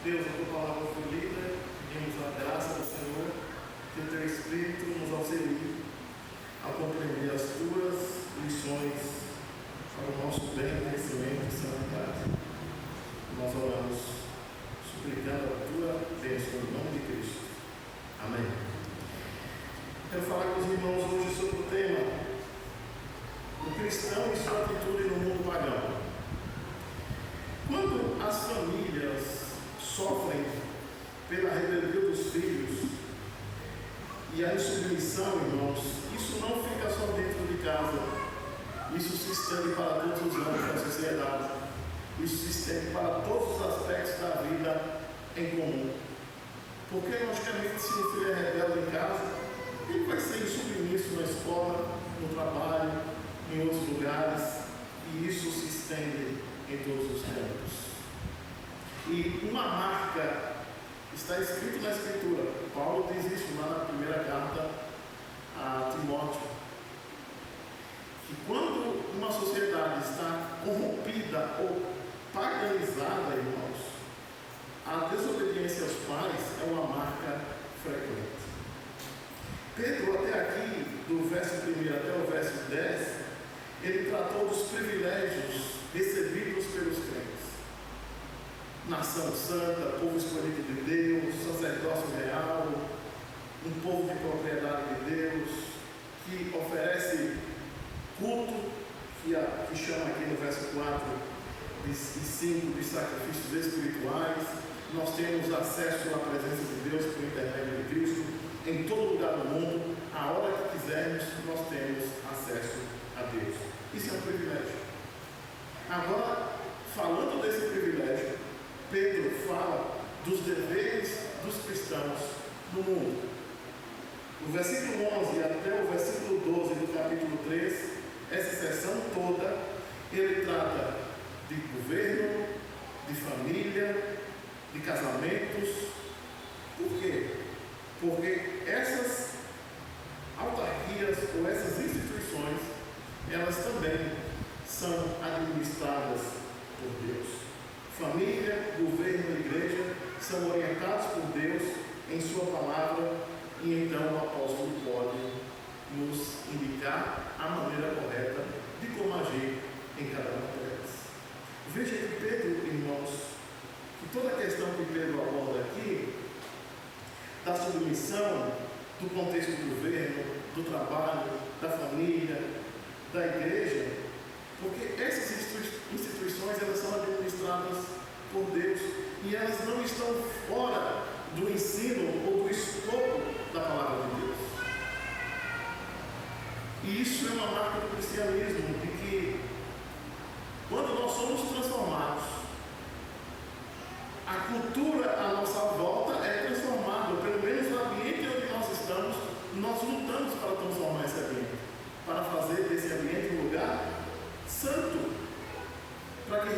Deus, a tua palavra foi lida, pedimos a graça do Senhor, que o teu Espírito nos auxilie a compreender as tuas lições para o nosso bem, crescimento e santidade. Nós oramos, suplicando a tua bênção em nome de Cristo. Amém. Quero falar com os irmãos hoje sobre o tema: o cristão e sua atitude no mundo pagão. Quando as famílias sofrem pela rebeldia dos filhos e a insubmissão, irmãos, isso não fica só dentro de casa, isso se estende para todos os âmbitos da sociedade, isso se estende para todos os aspectos da vida em comum. Porque, logicamente, se o filho é rebelde em casa, ele vai ser insubmisso na escola, no trabalho, em outros lugares, e isso se estende em todos os campos. E uma marca está escrito na Escritura. Paulo diz isso lá na primeira carta a Timóteo, que quando uma sociedade está corrompida ou paganizada, irmãos, a desobediência aos pais é uma marca frequente. Pedro, até aqui, do verso 1 até o verso 10, ele tratou dos privilégios recebidos pelos crentes. Nação santa, povo escolhido de Deus, sacerdócio real, um povo de propriedade de Deus, que oferece culto, que chama aqui no verso 4 e 5 de sacrifícios espirituais. Nós temos acesso à presença de Deus por intermédio de Cristo em todo lugar do mundo. A hora que quisermos, nós temos acesso a Deus. Isso é um privilégio. Agora, falando desse privilégio, Pedro fala dos deveres dos cristãos no mundo. Do versículo 11 até o versículo 12 do capítulo 3, essa seção toda, ele trata de governo, de família, de casamentos. Por quê? Porque essas autarquias ou essas instituições, elas também são administradas por Deus. Família, governo e igreja são orientados por Deus em sua palavra, e então o apóstolo pode nos indicar a maneira correta de como agir em cada uma delas. Veja que Pedro, irmãos, que toda a questão que Pedro aborda aqui, da submissão, do contexto do governo, do trabalho, da família, da igreja, porque essas instituições, elas são administradas por Deus e elas não estão fora do ensino ou do escopo da palavra de Deus. E isso é uma marca do cristianismo, de que quando nós somos transformados, a cultura à nossa volta é transformada, pelo menos no ambiente onde nós estamos, nós lutamos para transformar esse ambiente, para fazer desse ambiente um lugar santo, para que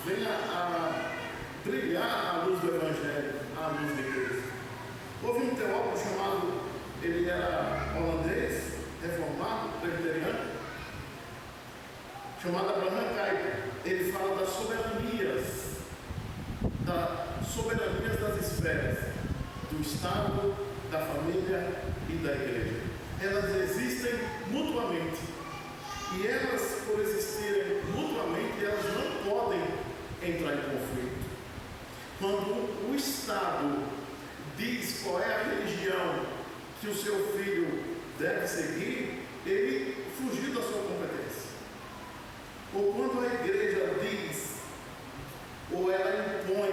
venha a brilhar a luz do Evangelho, a luz de Cristo. Houve um teólogo chamado, ele era holandês, reformado, presbiteriano, chamado Abraham Kuyper. Ele fala das soberanias das esferas, do Estado, da família e da igreja. Elas existem mutuamente, e elas, por existirem mutuamente, elas não podem entrar em conflito. Quando o Estado diz qual é a religião que o seu filho deve seguir, ele fugiu da sua competência. Ou quando a igreja diz, ou ela impõe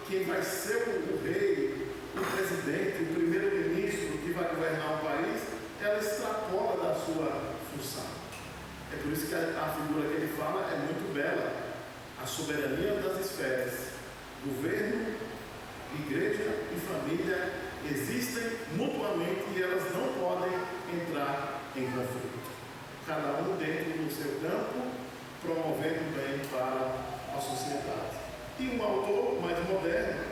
quem vai ser o rei, o presidente, o primeiro-ministro que vai governar o país, ela extrapola da sua função. É por isso que a figura que ele fala é muito bela. A soberania das esferas, governo, igreja e família, existem mutuamente e elas não podem entrar em conflito. Cada um dentro do seu campo, promovendo o bem para a sociedade. E um autor mais moderno,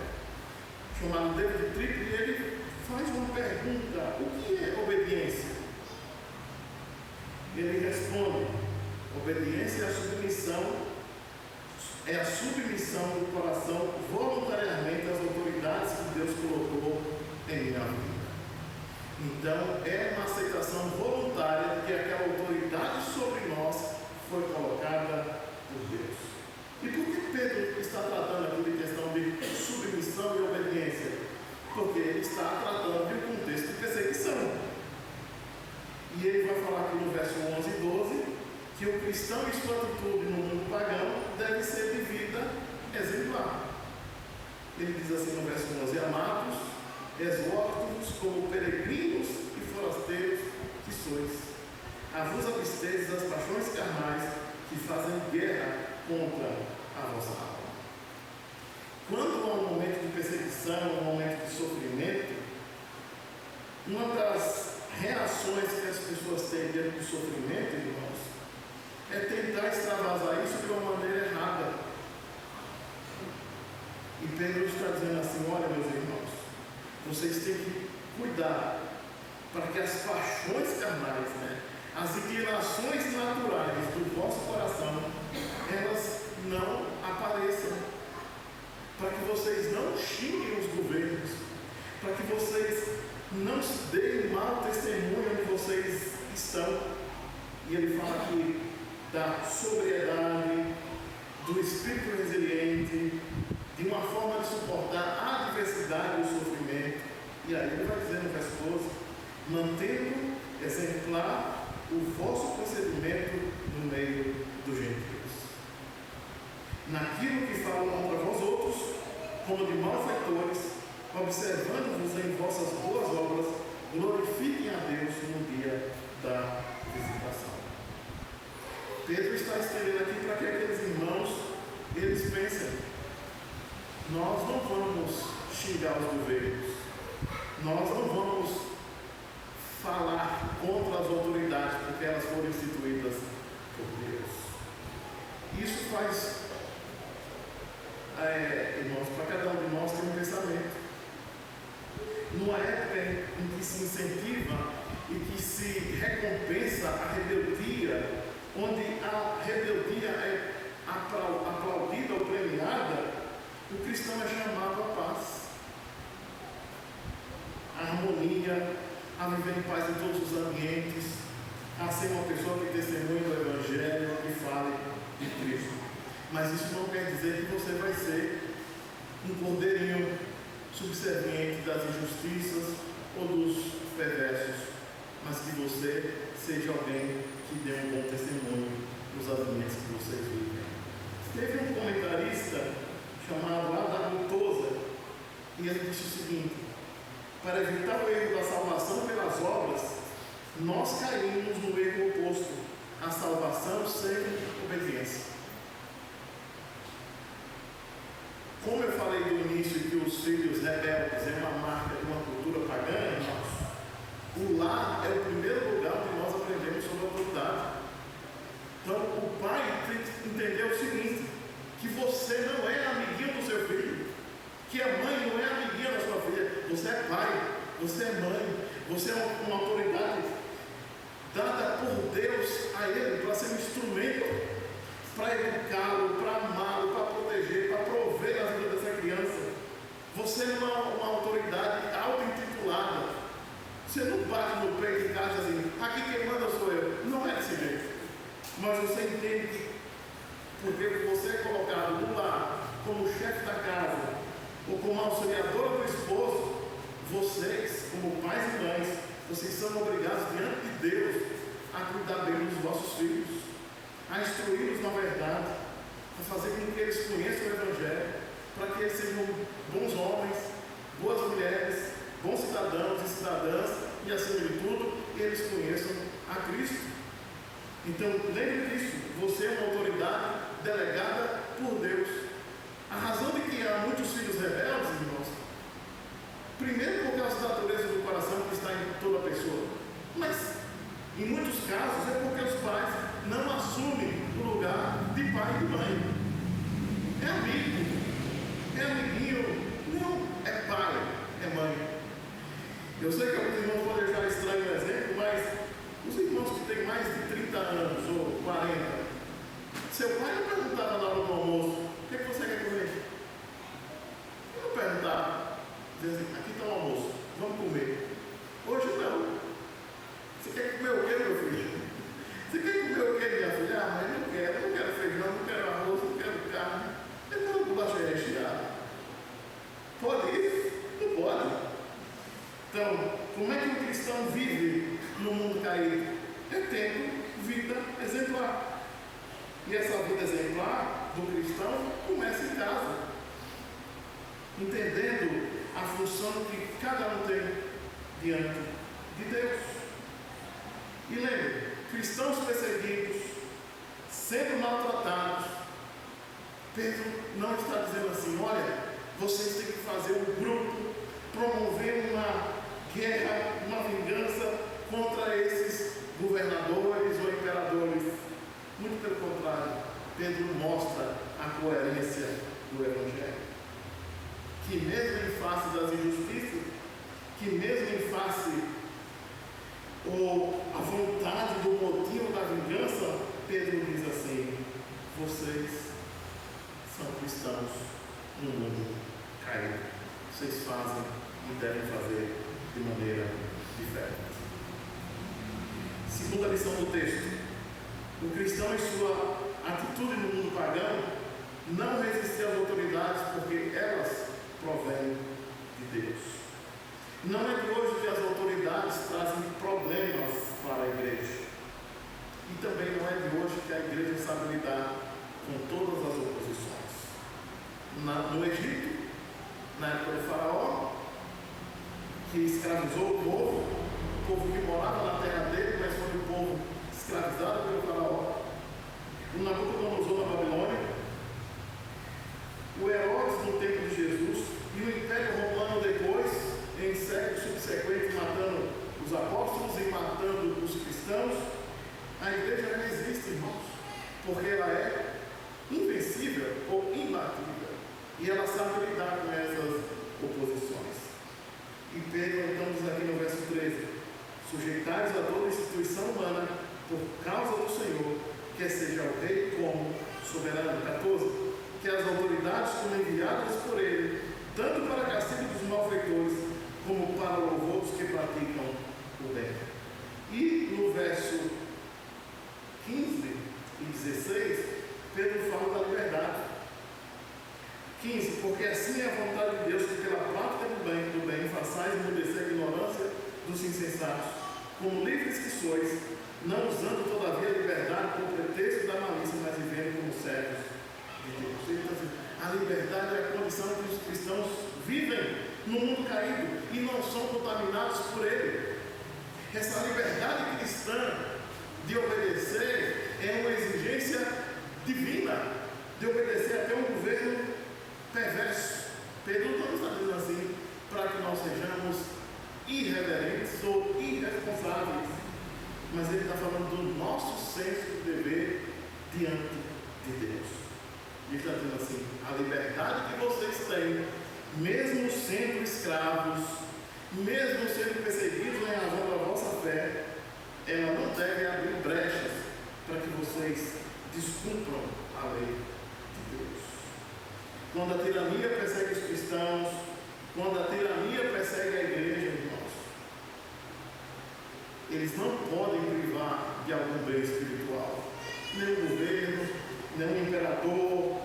chamado David Tripp, ele faz uma pergunta: o que é obediência? Ele responde: obediência é a submissão é a submissão do coração voluntariamente às autoridades que Deus colocou em minha vida. Então, é uma aceitação voluntária de que aquela autoridade sobre nós foi colocada por Deus. E por que Pedro está tratando aqui de questão de submissão e obediência? Porque ele está tratando de um contexto de perseguição. E ele vai falar aqui no verso 11 e 12 que o cristão e sua atitude no mundo pagão deve ser de vida exemplar. Ele diz assim no verso 11: amados, exorto-vos como peregrinos e forasteiros que sois, a vos abstedes das paixões carnais que fazem guerra contra a vossa alma. Quando há um momento de perseguição, um momento de sofrimento, uma das reações que as pessoas têm diante do sofrimento, irmãos, é tentar extravasar isso de uma maneira errada. E Pedro está dizendo assim: olha, meus irmãos, vocês têm que cuidar para que as paixões carnais, as inclinações naturais do vosso coração, elas não apareçam, para que vocês não xinguem os governos, para que vocês não deem mau testemunho onde vocês estão. E ele fala aqui da sobriedade, do espírito resiliente, de uma forma de suportar a adversidade e o sofrimento. E aí ele vai dizer no verso 12: mantendo exemplar o vosso procedimento no meio dos gentios, naquilo que falam contra vós outros, como de malfeitores, observando-vos em vossas boas obras, glorifiquem a Deus no dia da visitação. Pedro está estendendo aqui para que aqueles irmãos, eles pensem: nós não vamos xingar os governos, nós não vamos falar contra as autoridades, porque elas foram instituídas por Deus. Isso faz, irmãos, para cada um de nós ter um pensamento. Numa época em que se incentiva e que se recompensa a rebeldia, onde a rebeldia é aplaudida ou premiada, o cristão é chamado à paz, à harmonia, a viver em paz em todos os ambientes, a ser uma pessoa que testemunhe do Evangelho, que fale de Cristo. Mas isso não quer dizer que você vai ser um cordeirinho subserviente das injustiças ou dos perversos, mas que você seja alguém que dê um bom testemunho nos ambientes que vocês vivem. Teve um comentarista chamado A.W. Tozer, e ele disse o seguinte: para evitar o erro da salvação pelas obras, nós caímos no erro oposto, a salvação sem obediência. Como eu falei do início que os filhos rebeldes é uma marca de uma cultura pagã, o lar é o primeiro lugar onde nós aprendemos sobre a autoridade. Então o pai tem que entender o seguinte: que você não é amiguinho do seu filho, que a mãe não é amiguinha da sua filha. Você é pai, você é mãe, você é uma autoridade dada por Deus a ele para ser um instrumento para educá-lo, para amá-lo, para proteger, para prover a vida dessa criança. Você não é uma autoridade auto-intitulada. Você não bate no peito em casa assim: aqui quem manda sou eu. Não é desse jeito. Mas você entende que porque você é colocado no lar como chefe da casa ou como auxiliadora do esposo, vocês, como pais e mães, vocês são obrigados diante de Deus a cuidar bem dos vossos filhos, a instruí-los na verdade, a fazer com que eles conheçam o Evangelho, para que eles sejam bons homens, boas mulheres, bons cidadãos e cidadãs, e acima de tudo, eles conheçam a Cristo. Então, lembre disso: você é uma autoridade delegada por Deus. A razão de que há muitos filhos rebeldes, irmãos, primeiro por causa da natureza do coração que está em toda pessoa, mas em muitos casos é porque os pais não assumem o lugar de pai e de mãe. É amigo, é amiguinho, não é pai, é mãe. Eu sei que alguns irmãos podem achar estranho o exemplo, mas os irmãos que têm mais de 30 anos ou 40, seu pai não perguntava na hora do almoço: entendendo a função que cada um tem diante de Deus. E lembre, cristãos perseguidos, sendo maltratados, Pedro não está dizendo assim: olha, vocês têm que fazer um grupo, promover uma guerra, uma vingança contra esses governadores ou imperadores. Muito pelo contrário, Pedro mostra a coerência do Evangelho. Que mesmo em face das injustiças, que mesmo em face ou a vontade do motivo da vingança, Pedro diz assim: vocês são cristãos no mundo caído. Vocês fazem e devem fazer de maneira diferente. Segunda lição do texto: o cristão, em sua atitude no mundo pagão, não resistir às autoridades, porque elas provêm de Deus. Não é de hoje que as autoridades trazem problemas para a igreja. E também não é de hoje que a igreja sabe lidar com todas as oposições. No Egito, na época do faraó, que escravizou o povo que morava na terra dele, mas foi o povo escravizado pelo faraó. O Nabucodonosor na Babilônia, o Herodes no tempo de Jesus e o Império Romano depois, em séculos subsequentes, matando os apóstolos e matando os cristãos. A igreja não existe, irmãos, porque ela é invencível ou imbatível e ela sabe lidar com essas oposições. E Pedro então diz aqui no verso 13: sujeitais a toda instituição humana por causa do Senhor, quer seja o rei como soberano. 14: que as autoridades como enviadas por ele, tanto para castigo dos malfeitores, como para o louvor dos que praticam o bem. E no verso 15 e 16, Pedro fala da liberdade. 15: porque assim é a vontade de Deus, que pela prática do bem façais emudecer a ignorância dos insensatos, como livres que sois, não usando todavia a liberdade por pretexto da malícia, mas vivendo como servos de Deus. Então, a liberdade é a condição que os cristãos vivem no mundo caído e não são contaminados por ele. Essa liberdade cristã de obedecer é uma exigência divina, de obedecer até um governo perverso. Pedro não está dizendo assim para que nós sejamos irreverentes ou irresponsáveis, mas ele está falando do nosso senso de dever diante de Deus. Ele está dizendo assim: a liberdade que vocês têm, mesmo sendo escravos, mesmo sendo perseguidos em razão da vossa fé, ela não deve abrir brechas para que vocês descumpram a lei de Deus. Quando a tirania persegue os cristãos, quando a tirania persegue a igreja, irmãos, eles não podem privar de algum bem espiritual. Nem o governo, nem o imperador,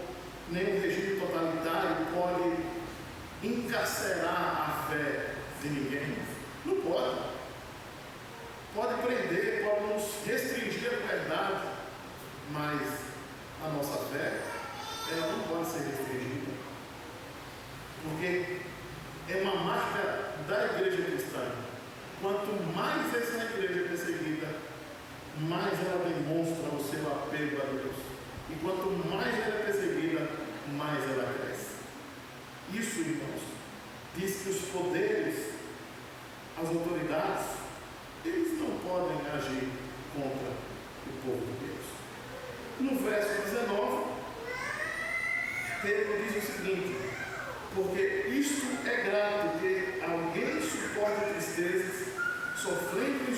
nem o regime totalitário pode encarcerar a fé de ninguém. Não pode. Pode prender, pode nos restringir a liberdade, mas a nossa fé, ela não pode ser restringida, porque é uma marca da igreja cristã. Quanto mais essa igreja é perseguida, mais ela demonstra o seu apego a Deus. E quanto mais ela é perseguida, mais ela cresce. Isso, irmãos, diz que os poderes, as autoridades, eles não podem agir contra o povo de Deus. No verso 19, Pedro diz o seguinte: porque isto é grato que alguém suporte tristezas, sofrendo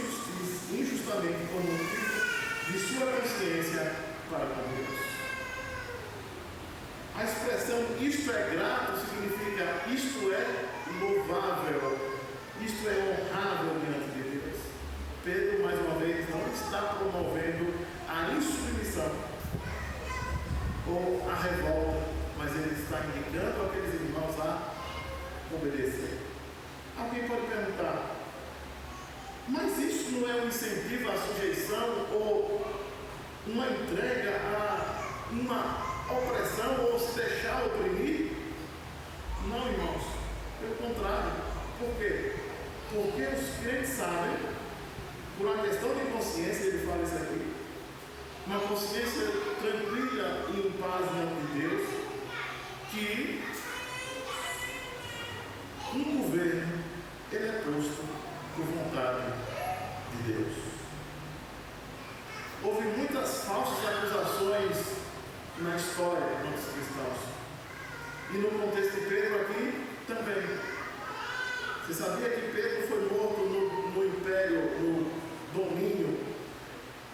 injustamente por motivo de sua consciência para com Deus. A expressão isto é grato significa isto é louvável, isto é honrável diante de Deus. Pedro, mais uma vez, não está promovendo a insubmissão ou a revolta, mas ele está indicando aqueles irmãos a obedecer. Alguém pode perguntar: mas isso não é um incentivo à sujeição ou uma entrega a uma opressão ou se deixar oprimir? Não, irmão. sabem, por uma questão de consciência, ele fala isso aqui, uma consciência tranquila e em paz diante de Deus, que um governo ele é posto por vontade de Deus. Houve muitas falsas acusações na história dos cristãos. E no contexto de Pedro aqui também. Você sabia que Pedro foi morto no império, no domínio,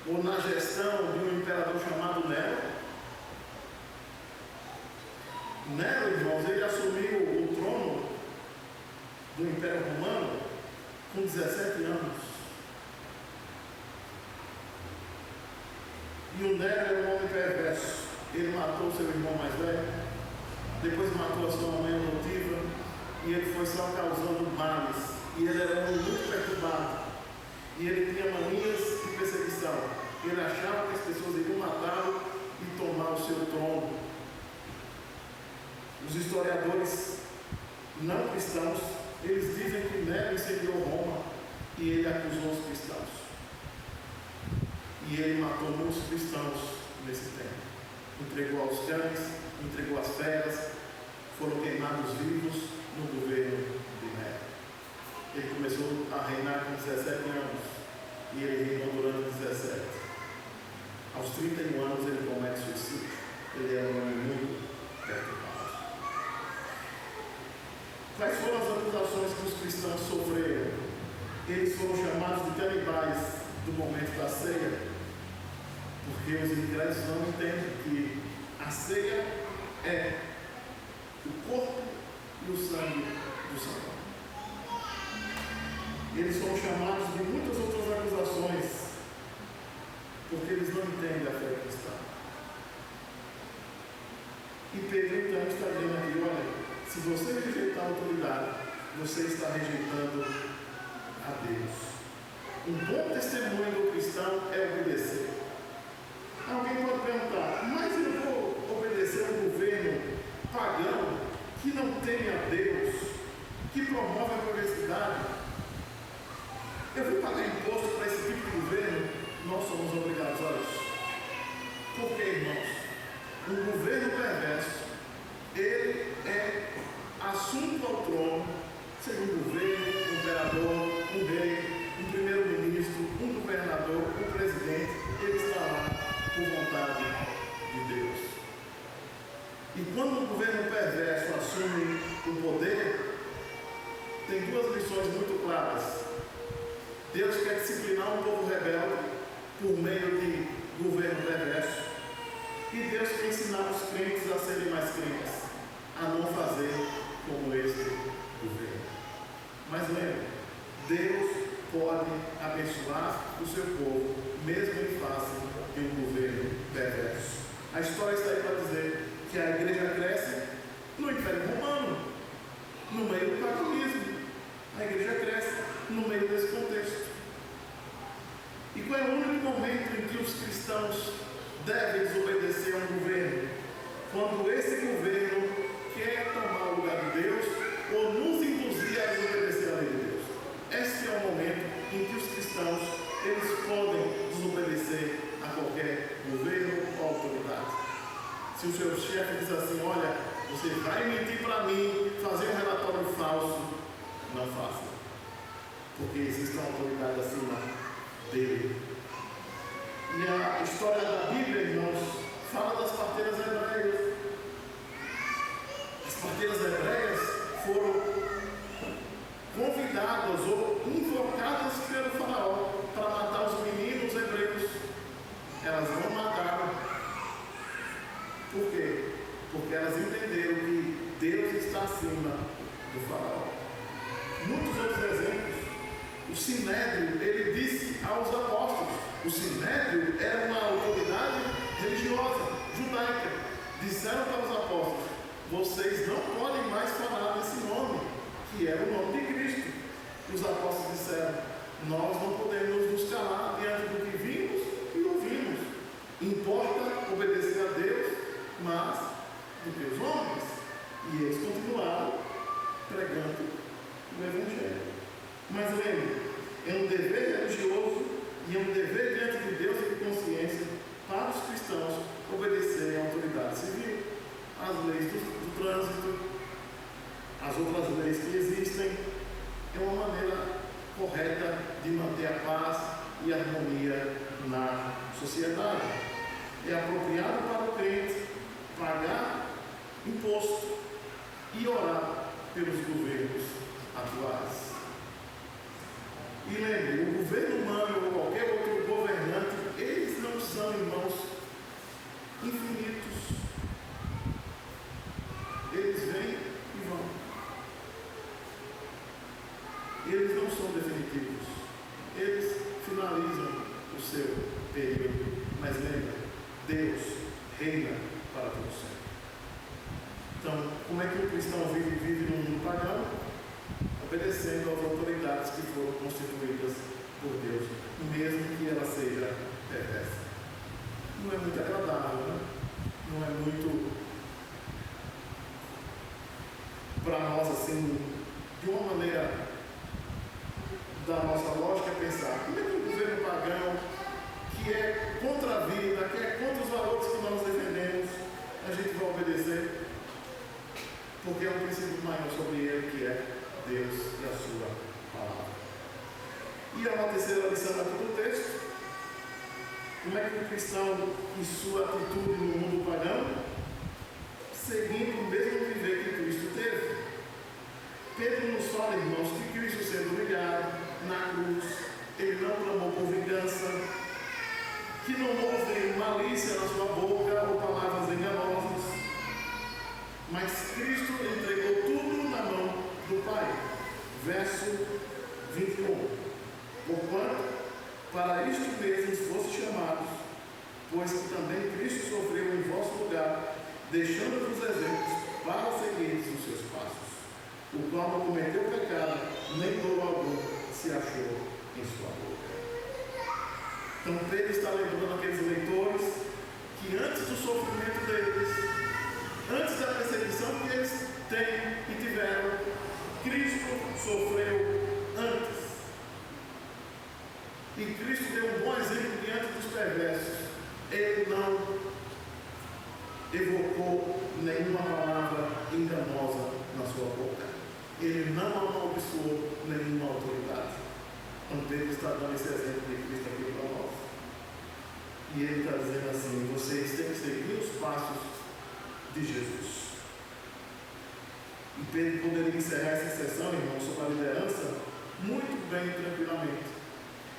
ou na gestão de um imperador chamado Nero? Nero, irmãos, ele assumiu o trono do Império Romano com 17 anos. E o Nero era um homem perverso. Ele matou seu irmão mais velho, depois matou a sua mãe adotiva, e ele foi só causando males. E ele era um homem muito perturbado. E ele tinha manias de perseguição. Ele achava que as pessoas iriam matá-lo e tomar o seu trono. Os historiadores não cristãos, eles dizem que Nero incendiou Roma e ele acusou os cristãos. E ele matou muitos cristãos nesse tempo. Entregou aos cães, entregou às feras, foram queimados vivos no governo de Nero. Ele começou a reinar com 17 anos e ele reinou durante 17. Aos 31 anos ele comete suicídio. Ele era um homem muito perturbado. Quais foram as acusações que os cristãos sofreram? Eles foram chamados de canibais do momento da ceia, porque os incrédulos não entendem que a ceia é o corpo e o sangue do Senhor. Eles foram chamados de muitas outras acusações, porque eles não entendem a fé cristã. E Pedro então está dizendo aqui, olha, se você rejeitar a autoridade, você está rejeitando a Deus. Um bom testemunho do cristão é obedecer. Alguém pode perguntar, mas eu vou obedecer a um governo pagão que não teme a Deus, que promove a progressividade? Eu vou pagar imposto para esse tipo de governo? Nós somos obrigados a isso. Por que, irmãos? Um governo perverso, ele é assunto ao trono, seja um governo, um imperador, um rei, um primeiro-ministro, um governador, um presidente, ele está lá por vontade de Deus. E quando o governo perverso assume o poder, tem duas lições muito claras. Deus quer disciplinar um povo rebelde por meio de governo perverso. E Deus quer ensinar os crentes a serem mais crentes, a não fazer como este governo. Mas lembre, Deus pode abençoar o seu povo, mesmo em face de um governo perverso. A história está aí para dizer que a igreja cresce no Império Romano, no meio do paganismo. A igreja cresce no meio desse contexto. E qual é o único momento em que os cristãos devem desobedecer a um governo? Quando esse governo quer tomar o lugar de Deus ou nos induzir a desobedecer a lei de Deus. Esse é o momento em que os cristãos eles podem desobedecer a qualquer governo ou autoridade. Se o seu chefe diz assim, olha, você vai mentir para mim, fazer um relatório falso, não faça, porque existe uma autoridade acima dele. E a história da Bíblia, irmãos, fala das parteiras hebreias. As parteiras hebreias foram convidadas ou invocadas pelo faraó para matar os meninos hebreus. Elas não mataram. Por quê? Porque elas entenderam que Deus está acima do faraó. Muitos outros exemplos. O Sinédrio, ele disse aos apóstolos, o Sinédrio era uma autoridade religiosa, judaica. Disseram para os apóstolos, vocês não podem mais falar desse nome, que era o nome de Cristo. Os apóstolos disseram, nós não podemos nos calar diante do que vimos e ouvimos. Importa obedecer a Deus, mas do que os homens. E eles continuaram pregando o Evangelho. Mas lembre, é um dever religioso e é um dever diante de Deus e de consciência para os cristãos obedecerem à autoridade civil, às leis do trânsito, às outras leis que existem. É uma maneira correta de manter a paz e a harmonia na sociedade. É apropriado para o crente pagar imposto e orar pelos governos atuais. E lembre, o governo humano ou qualquer outro governante, eles não são irmãos infinitos. Eles vêm e vão. Eles não são definitivos. Eles finalizam o seu período. Mas lembra, Deus reina para todo sempre. Então, como é que o cristão vive num mundo pagão? Obedecendo às autoridades que foram constituídas por Deus, mesmo que ela seja perversa. Não é muito agradável, né? Não é muito para nós, assim, de uma maneira da nossa lógica, pensar como é que o governo pagão, que é contra a vida, que é contra os valores que nós defendemos, a gente vai obedecer, porque é um princípio maior sobre ele, que é Deus e a sua palavra. E a uma terceira lição aqui do texto: como é que o cristão, em sua atitude no mundo pagão, seguindo o mesmo viver que Cristo teve? Pedro nos fala, irmãos, que Cristo, sendo humilhado na cruz, ele não clamou por vingança, que não houve malícia na sua boca ou palavras enganosas, mas Cristo entregou tudo na mão do Pai. Verso 21. Porquanto, para isto mesmo fosse chamados, pois que também Cristo sofreu em vosso lugar, deixando-vos exemplos para seguirdes os seus passos, o qual não cometeu pecado, nem dolo algum se achou em sua boca. Então Pedro está lembrando aqueles leitores que antes do sofrimento deles, antes da perseguição que eles têm e tiveram, Cristo sofreu antes. E Cristo deu um bom exemplo diante dos perversos. Ele não evocou nenhuma palavra enganosa na sua boca. Ele não amaldiçoou nenhuma autoridade. Então Pedro está dando esse exemplo de Cristo aqui para nós. E ele está dizendo assim: vocês têm que seguir os passos de Jesus. E Pedro poderia encerrar essa sessão, irmão, sobre a liderança muito bem, tranquilamente.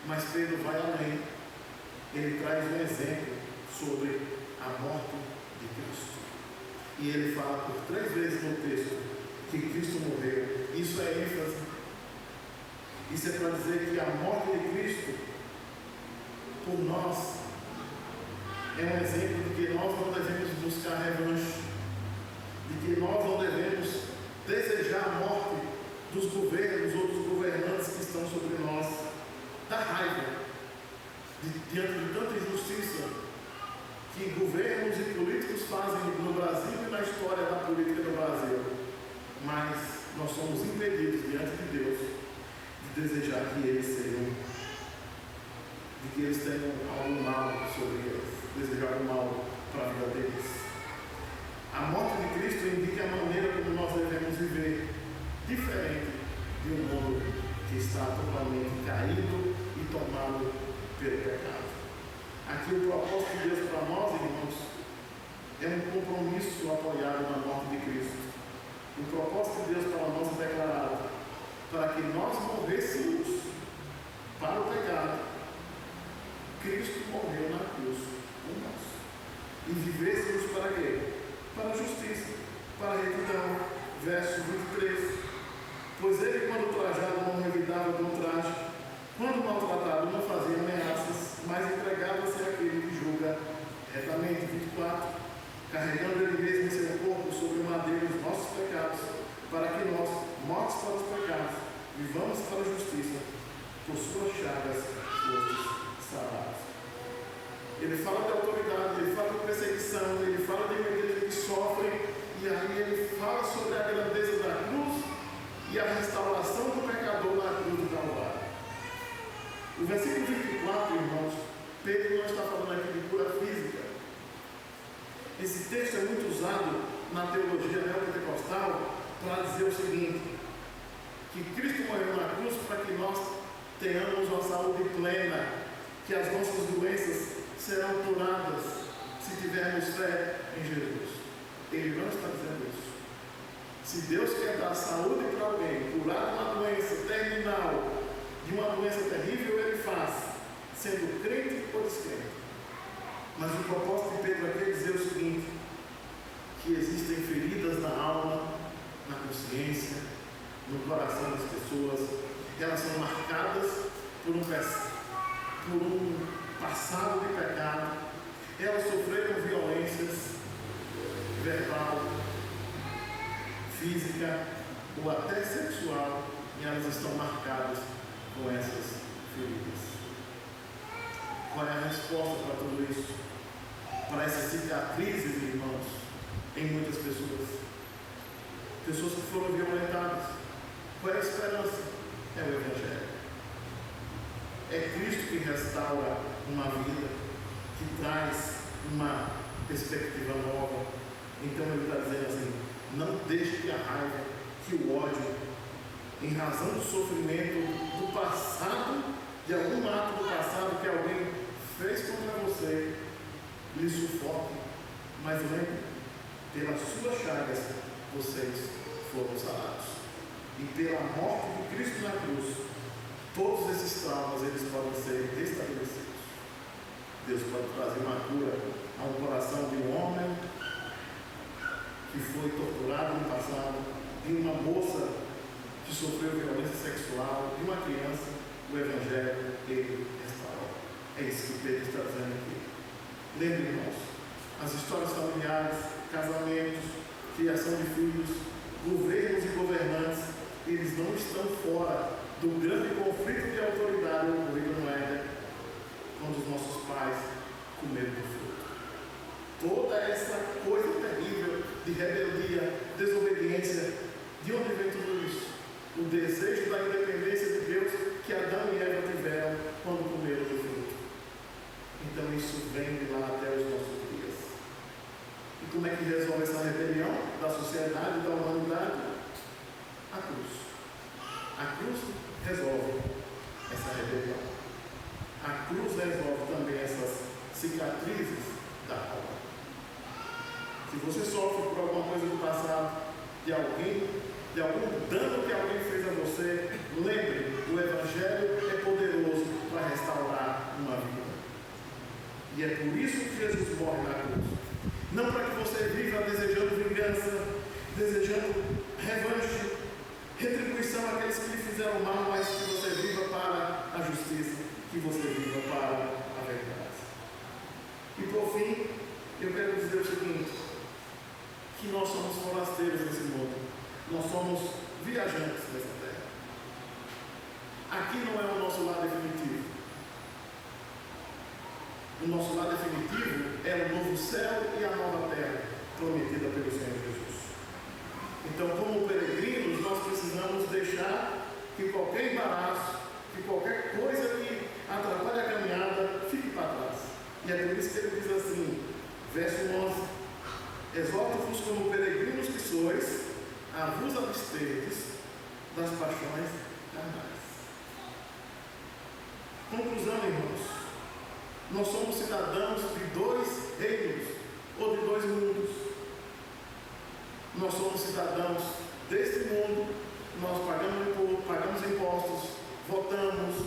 Mas Pedro vai além. Ele traz um exemplo sobre a morte de Cristo. E ele fala por 3 vezes no texto que Cristo morreu. Isso é ênfase. Isso é para dizer que a morte de Cristo por nós é um exemplo de que nós não devemos buscar revanche, de que nós não devemos desejar a morte dos governos ou dos governantes que estão sobre nós, da raiva diante de tanta injustiça que governos e políticos fazem no Brasil e na história da política do Brasil. Mas nós somos impedidos diante de Deus de desejar que eles sejam, de que eles tenham algo mal sobre eles, desejar o mal para a vida deles. A morte de Cristo indica a maneira como nós devemos viver, diferente de um mundo que está totalmente caído e tomado pelo pecado. Aqui o propósito de Deus para nós, irmãos, é um compromisso apoiado na morte de Cristo. O propósito de Deus para nós é declarado para que nós morrêssemos para o pecado. Cristo morreu na cruz por nós. E vivêssemos para quê? Para a justiça, para a retidão. Verso 23. Pois ele, quando trajado, não revidava com traje, quando maltratado, não fazia ameaças, mas entregava-se àquele que julga retamente. 24. Carregando ele mesmo em seu corpo sobre o madeiro os nossos pecados, para que nós, mortos para os pecados, vivamos para a justiça, por suas chagas fostes sarados. Ele fala de autoridade, ele fala de perseguição, ele fala de igrejas que sofrem, e aí ele fala sobre a grandeza da cruz e a restauração do pecador na cruz do Calvário. Esse texto é muito usado na teologia neopentecostal para dizer o seguinte: que Cristo morreu na cruz para que nós tenhamos uma saúde plena, que as nossas doenças serão curadas se tivermos fé em Jesus. Ele não está dizendo isso. Se Deus quer dar saúde para alguém, curar uma doença terminal, de uma doença terrível, Ele faz, sendo crente ou descrente. Mas o propósito de Pedro aqui é dizer o seguinte: que existem feridas na alma, na consciência, no coração das pessoas. Elas são marcadas por um passado de pecado. Elas sofreram violências verbal, física ou até sexual, e elas estão marcadas com essas feridas. Qual é a resposta para tudo isso? Para essas cicatrizes, irmãos, em muitas pessoas? Pessoas que foram violentadas. Qual é a esperança? É o Evangelho. É Cristo que restaura uma vida, que traz uma perspectiva nova. Então ele está dizendo assim: não deixe que a raiva, que o ódio, em razão do sofrimento do passado, de algum ato do passado que alguém fez contra você, lhe sufoque. Mas lembre, pelas suas chagas vocês foram sarados. E pela morte de Cristo na cruz, todos esses traumas eles podem ser restabelecidos. Deus pode trazer uma cura a um coração de um homem que foi torturado no passado, de uma moça que sofreu violência sexual, de uma criança. O Evangelho ele restaurou. É isso que Pedro está dizendo aqui. Lembre, irmãos, as histórias familiares, casamentos, criação de filhos, governos e governantes, eles não estão fora do grande conflito de autoridade ocorrido no Éden, quando os nossos pais comeram do fruto. Toda essa coisa terrível de rebeldia, desobediência, de onde vem tudo isso? O desejo da independência de Deus que Adão e Eva tiveram quando comeram do fruto. Então isso vem de lá até os nossos dias. E como é que resolve essa rebelião da sociedade e da humanidade? A cruz. A cruz resolve essa rebelião. A cruz resolve também essas cicatrizes da alma. Se você sofre por alguma coisa do passado, de algum dano que alguém fez a você, lembre, o Evangelho é poderoso para restaurar uma vida. E é por isso que Jesus morre na cruz. Não para que você viva desejando vingança, desejando revanche, retribuição àqueles que lhe fizeram mal, mas que você viva para a justiça, que você viva para a verdade. E por fim, eu quero dizer o seguinte: que nós somos forasteiros nesse mundo, nós somos viajantes nessa terra. Aqui não é o nosso lar definitivo. O nosso lar definitivo é o novo céu e a nova terra prometida pelo Senhor Jesus. Então, como peregrinos, nós precisamos deixar que qualquer embaraço, que qualquer coisa que atrapalhe a caminhada, fique para trás. E é por isso que ele diz assim, verso 11: exorto-vos como peregrinos que sois, a vos absterdes das paixões carnais. Conclusão, irmãos: nós somos cidadãos de dois reinos, ou de dois mundos. Nós somos cidadãos deste mundo, nós pagamos impostos, votamos,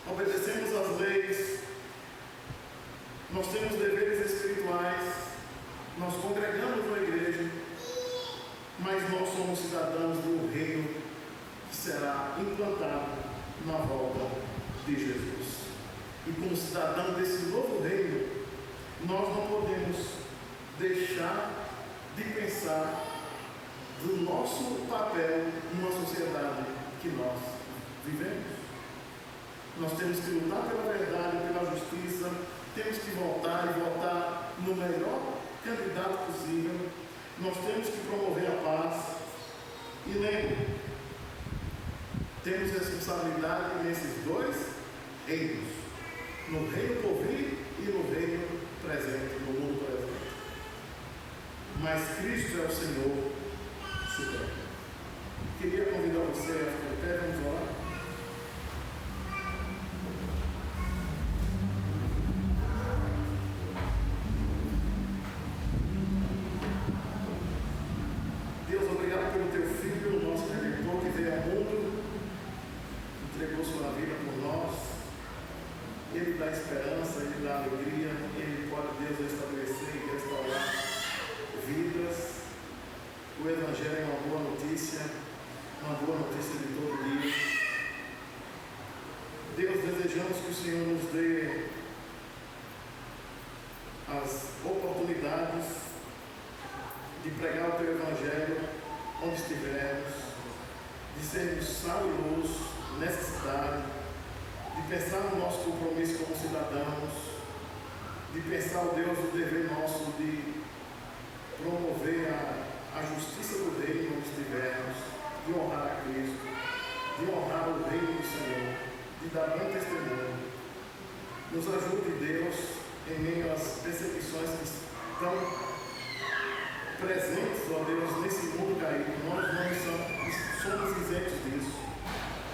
obedecemos às leis, nós temos deveres espirituais, nós congregamos na igreja, mas nós somos cidadãos do reino que será implantado na volta de Jesus. E como cidadão desse novo reino, nós não podemos deixar de pensar do nosso papel numa sociedade que nós vivemos. Nós temos que lutar pela verdade, pela justiça, temos que voltar e votar no melhor candidato possível. Nós temos que promover a paz. E lembre, temos responsabilidade nesses dois reinos, no reino por vir e no reino presente, no mundo presente. mas Cristo é o Senhor supremo. Queria convidar você a ficar de pé, vamos orar. Deus, obrigado pelo teu Filho, o nosso Redentor, que veio ao mundo, entregou sua vida por nós. Ele dá esperança, ele dá alegria, ele pode, Deus, estabelecer e restaurar vidas. O Evangelho é uma boa notícia de todo dia. Deus, desejamos que o Senhor nos dê as oportunidades de pregar o teu Evangelho onde estivermos, de sermos sal e luz nessa cidade, de pensar no nosso compromisso como cidadãos, de pensar, ó Deus, o dever nosso de promover a justiça do reino onde estivermos, de honrar a Cristo, de honrar o reino do Senhor, de dar bom testemunho. Nos ajude, Deus, em meio às perseguições que estão presentes, ó Deus, nesse mundo caído. Nós não somos isentos disso.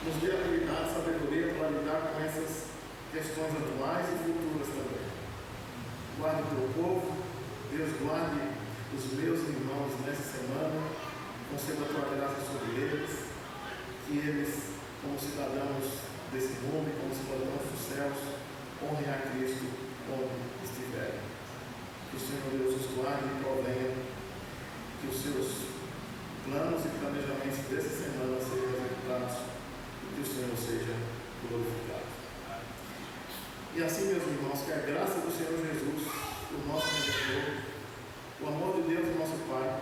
Nos dê habilidade, sabedoria para lidar com essas questões atuais e futuras também. Guarde o teu povo, Deus, guarde os meus irmãos nessa semana, conceda a tua graça sobre eles, que eles, como cidadãos desse mundo e como cidadãos dos céus, honrem a Cristo onde estiverem. Que o Senhor Deus os guarde e provenha, que os seus planos e planejamentos dessa semana sejam executados e que o Senhor seja glorificado. E assim, meus irmãos, que a graça do Senhor Jesus, o nosso Redentor, o amor de Deus, o nosso Pai,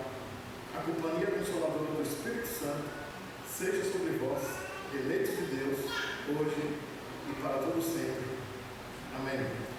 a companhia consoladora do Espírito Santo, seja sobre vós, eleitos de Deus, hoje e para todo sempre. Amém.